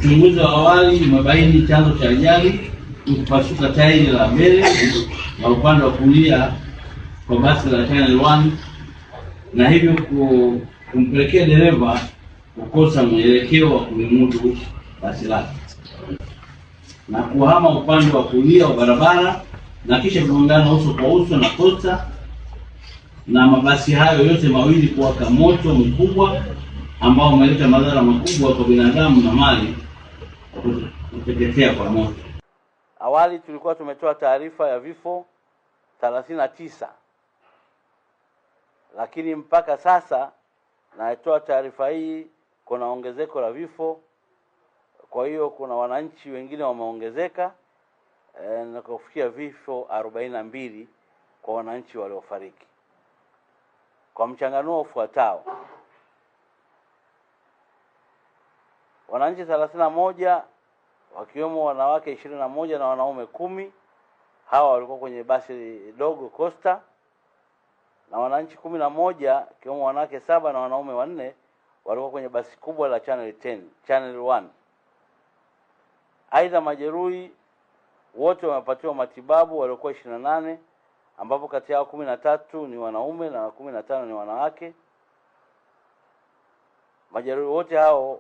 Uchunguzi wa awali umebaini chanzo cha ajali ni kupasuka tairi la mbele na upande wa kulia kwa basi la Channel One, na hivyo kumpelekea dereva kukosa mwelekeo wa kulimudu basi lake na kuhama upande wa kulia wa barabara na kisha kugongana uso kwa uso na kosta, na mabasi hayo yote mawili kuwaka moto mkubwa ambao umeleta madhara makubwa kwa binadamu na mali kuteketea kwa moto. Awali tulikuwa tumetoa taarifa ya vifo 39, lakini mpaka sasa natoa taarifa hii kuna ongezeko la vifo. Kwa hiyo kuna wananchi wengine wameongezeka na kufikia vifo 42 kwa wananchi waliofariki. Kwa mchanganuo ufuatao: wananchi 31 wakiwemo wanawake 21 na wanaume 10, hawa walikuwa kwenye basi dogo Costa, na wananchi 11 wakiwemo wanawake 7 na wanaume 4 walikuwa kwenye basi kubwa la Channel One. Aidha, majeruhi wote wamepatiwa matibabu waliokuwa 28, ambapo kati yao 13 ni wanaume na 15 ni wanawake. Majeruhi wote hao